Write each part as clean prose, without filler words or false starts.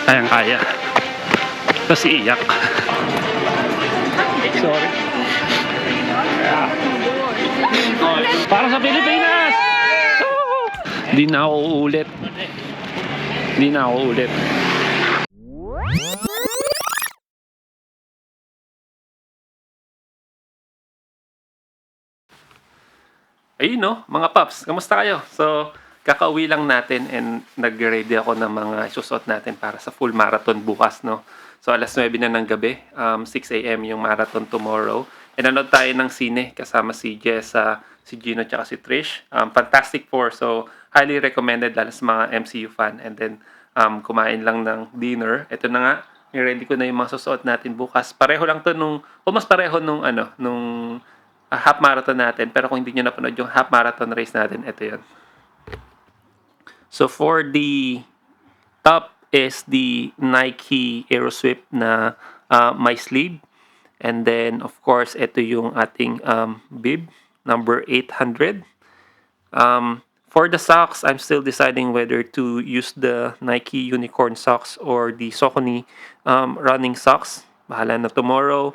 Kayang-kaya. Tapos iiyak. Sorry. Para sa Pilipinas! Di na ako ulit. Di na ako ulit. Ayun no, mga paps, kamusta kayo? So, kakauwi lang natin and nag-ready ako ng mga isusot natin para sa full marathon bukas, no? So, alas 9 na ng gabi, 6 a.m. yung marathon tomorrow. And nanood tayo ng sine kasama si Jessa, si Gino, tsaka si Trish. Fantastic Four, so highly recommended lalo sa mga MCU fan. And then, kumain lang ng dinner. Ito na nga, ready ko na yung mga susuot natin bukas. Pareho lang to nung, almost pareho nung half marathon natin. Pero kung hindi nyo napanood yung half marathon race natin, ito yun. So for the top is the Nike Aerosweep na my sleeve. And then of course, ito yung ating bib, number 800. For the socks, I'm still deciding whether to use the Nike Unicorn socks or the Saucony running socks. Bahala na tomorrow.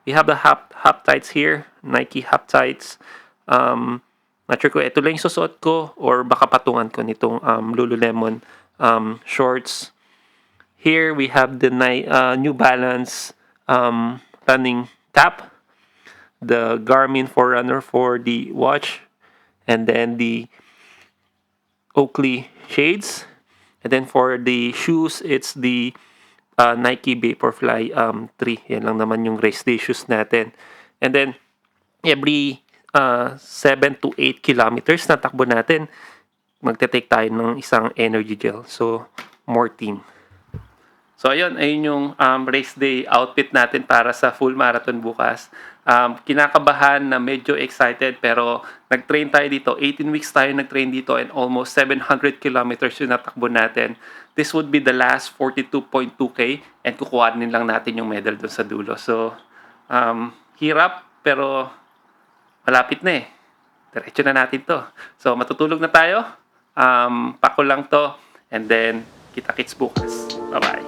We have the half tights here, Nike half tights. Not sure ko ito lang yung susuot ko or baka patungan ko nitong Lululemon shorts. Here we have the New Balance running cap, the Garmin Forerunner for the watch, and then the Oakley shades. And then for the shoes, it's the Nike Vaporfly 3. Yan lang naman yung race day shoes natin. And then, every 7 to 8 kilometers na takbo natin, magte-take tayo ng isang energy gel. So, more team. So, ayun yung race day outfit natin para sa full marathon bukas. Kinakabahan na medyo excited pero nag-train tayo dito. 18 weeks tayo nag-train dito and almost 700 kilometers yung natakbo natin. This would be the last 42.2K and kukuhanin lang natin yung medal doon sa dulo. So, hirap pero malapit na eh. Diretso na natin to. So, matutulog na tayo. Pako lang to and then kita-kits bukas. Bye-bye.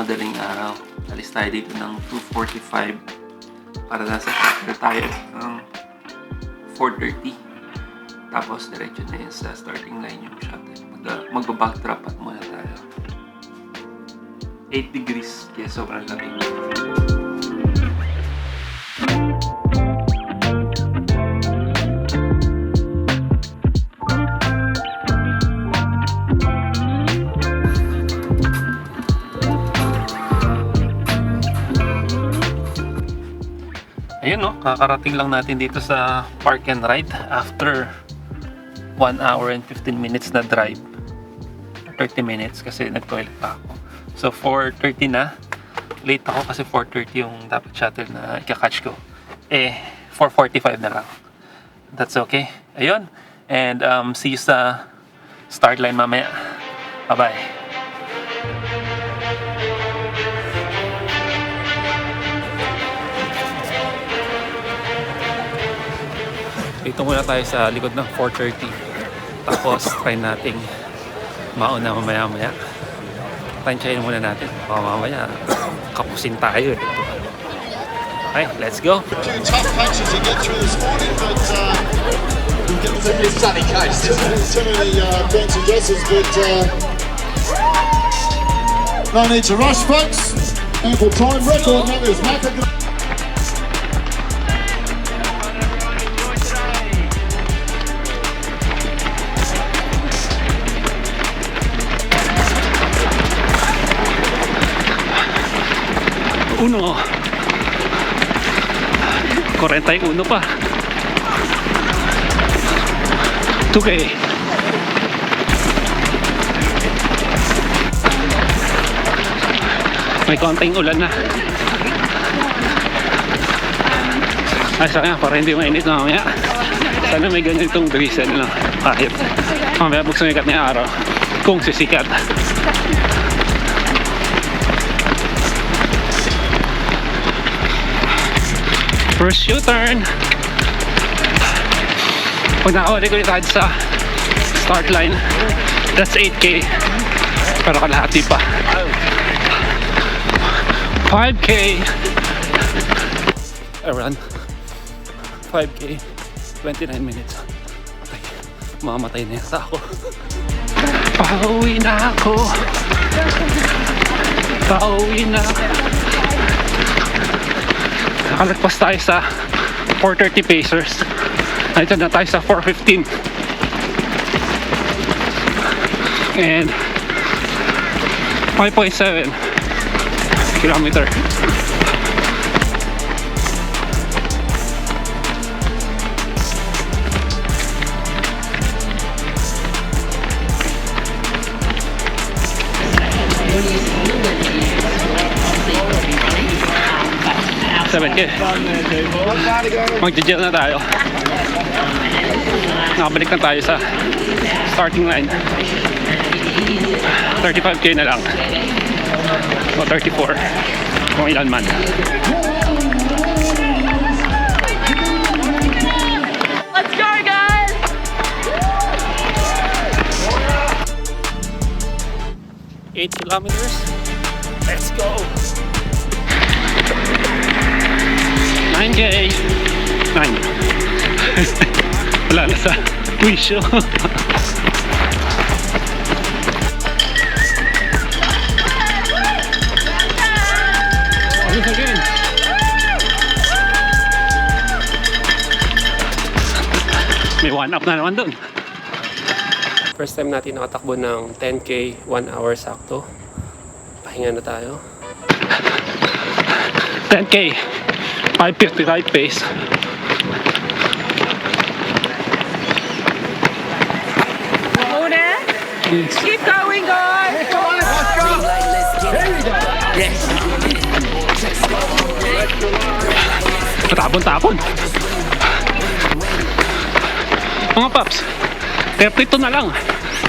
Madaling araw. Alis tayo dito ng 2:45 para nasa shuttle tayo ng 4:30. Tapos diretso na yun sa starting line yung shuttle. Magbabackdrop at muna tayo. 8 degrees kaya sobrang lamig. Ayun no, kakarating lang natin dito sa Park and Ride after 1 hour and 15 minutes na drive. 30 minutes kasi nag-toilet pa ako. So 4:30 na. Late ako kasi 4:30 yung dapat shuttle na ikakatch ko. 4:45 na lang. That's okay. Ayun. And see you sa start line mamaya. Bye-bye. Dito muna tayo sa likod ng 4:30. Tapos try nating mauna mamaya-maya. Tansyahin muna natin. Baka mamaya kapusin tayo. Okay, let's go. Two tough punches to get through this morning, but it's sunny coast. Too many fancy dresses, but no need to rush, folks. Ample time record. That is Macca. Uno. 41 pa. 2K. May konting ulan na. Ay, sayang, para hindi mainit na mamaya. Sana may ganitong drizzle lang. Kahit mamaya pag sumikat na yung araw. Kung sisikat. First U-turn. Pag nakawali ko tayo sa start line, that's 8K. Pero kalahati pa. 5K. I run 5K, 29 minutes. Ay, mamatay na yata ako. Pauwi na ako. Pauwi na. Nakalagpas tayo sa 4:30 pacers. Nandito na tayo sa 4:15. And 5.7 kilometer. Mag-gel na tayo. Nakabalik na tayo sa starting line. 35K na lang. O 34. Kung ilan man. Let's go, guys! 8 kilometers. Let's go! 9K! 9. Wala na sa wisyo. Again. May 1 up na naman dun. First time natin nakatakbo ng 10K, 1 hour sakto. Pahinga na tayo. 10K, 5:55 pace. Muna, keep going, guys! Tapon-tapon. Mga paps, 32 na lang.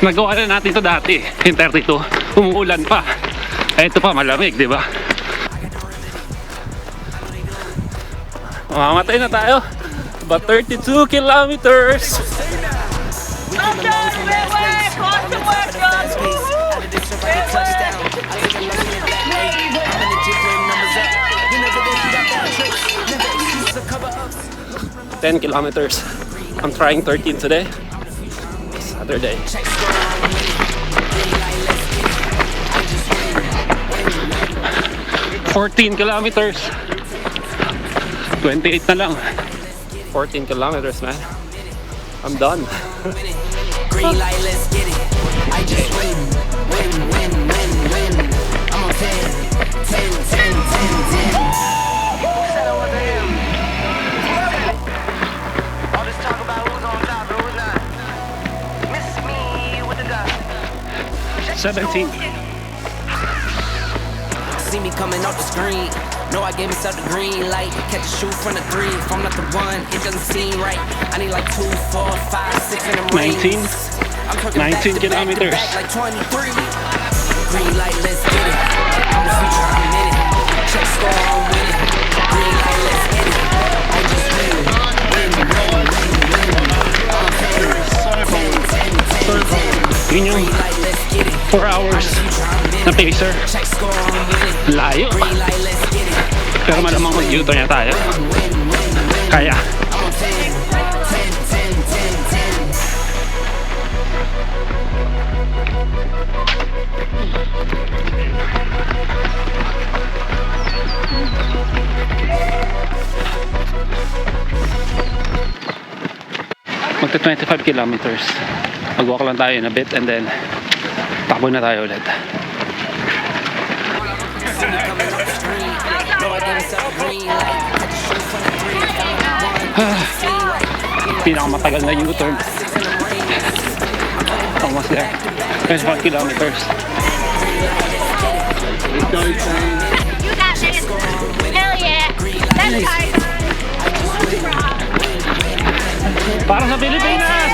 Nagawa na natin ito dati. Yung 32, umuulan pa. Eh, ito pa, malamig, di ba? Mamamatay na tayo. About 32 kilometers. Okay, way, close to work, guys! Woo-hoo! 10 kilometers. I'm trying 13 today. Saturday. $14 kilometers. 28 na lang. 14 kilometers, man. I'm done. Green light, let's get it. I just win, win, win, win, win. I'm on 10, 10, 10, 10, 10. All this talk about who's on top and who's not. Miss me with the dot. 17. See me coming off the screen. Know I gave myself the green light. Catch a shoe from the 3. If I'm not the one, it doesn't seem right. I need like 2, 4, 5, 6 in the 19. rings. I'm talking 19 kilometers. back like 23. Green light, let's get it. I'm the future, I'm in it. Check score, I'm winning. Green light, let's get it. I just win, win, win, win, win. I'm 10, 10, 10, 10, 10. Yun yung Green light, let's get it. 4 hours na pacer. Check score, I'm winning. Layo. Green light, let's get it. Pero malamang mag-U-turn na tayo. Kaya. I'm on 10, 10, 10, 10, 10. Magta 25 kilometers. Mag-walk lang tayo in a bit and then takbo na tayo ulit. Pinakamatagal na U-turn. Almost there. 25 kilometers. You got this! Hell yeah! That's tight! Para sa Pilipinas!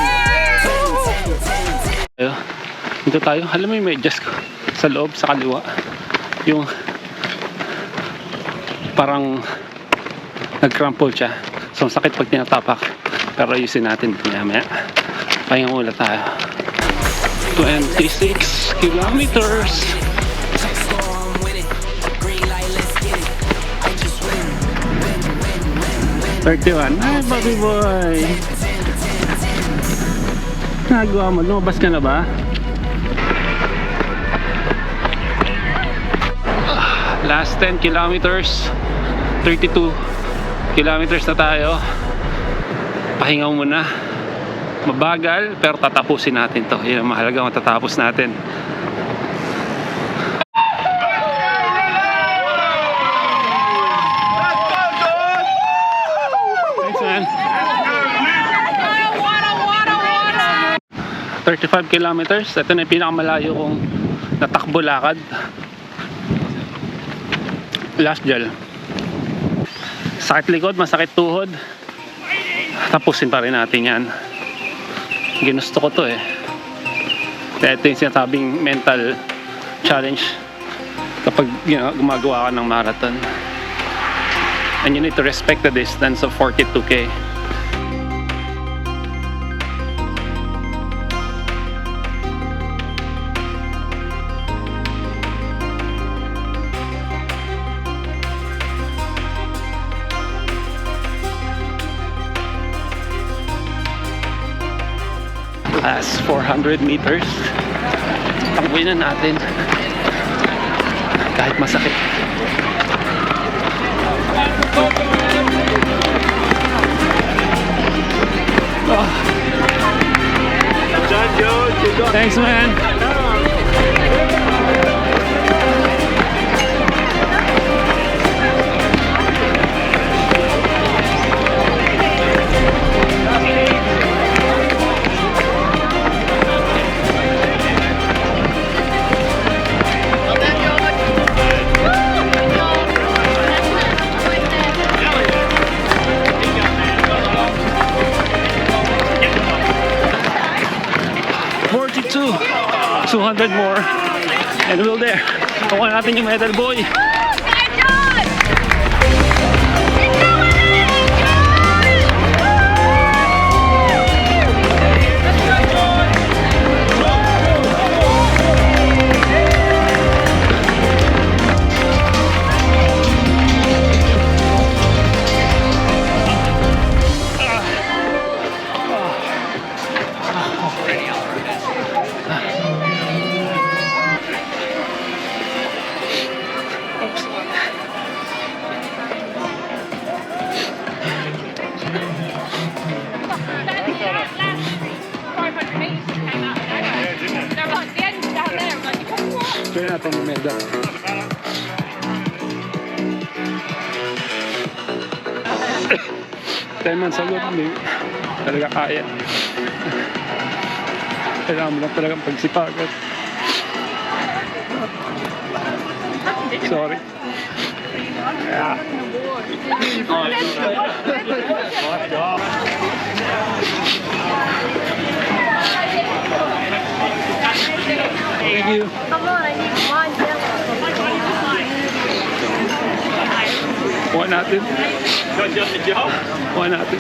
Ayo, dito tayo. Alam mo yung medyas ko sa loob, sa kaliwa. Yung parang nag-crumple siya. So, ang sakit pag tinatapak. Pero ayusin natin maya. Pahinga muna tayo. 26 kilometers. 31. Ay, Bobby boy. Nagawa mo. Lumabas ka na ba? Last 10 kilometers. 32 kilometers na tayo. Pahinga muna. Mabagal, pero tatapusin natin to. Yun ang mahalaga, matatapos natin. Thanks, man. 35 kilometers. Ito na yung pinakamalayo kong natakbo lakad. Last gel. Sakit likod, masakit tuhod. Tapusin pa rin natin yan. Ginusto ko to eh. Kaya ito yung sinasabing mental challenge kapag gumagawa ka ng marathon. And you need to respect the distance of 42K. Last 400 meters. Takbuhin na natin. Kahit masakit. Oh. Thanks, man. Two, 200 more and we're there. Kuha natin yung medal, boy. Try natin yung medal. Tayo man sa loob, hindi talaga kaya. Kailangan mo lang talagang pagsipagat. Sorry. Thank you. Come on, I need one Kuha natin. Kuha natin.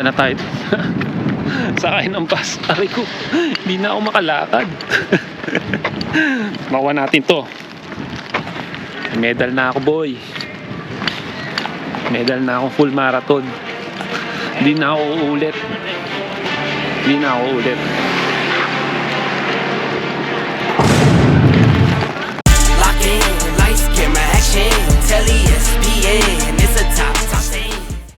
Na tayo. Sakay ng bus. Aray ko, hindi na ako makalakad. Makuha natin to. Medal na ako, boy. Medal na ako, full marathon. Hindi na ako uulit.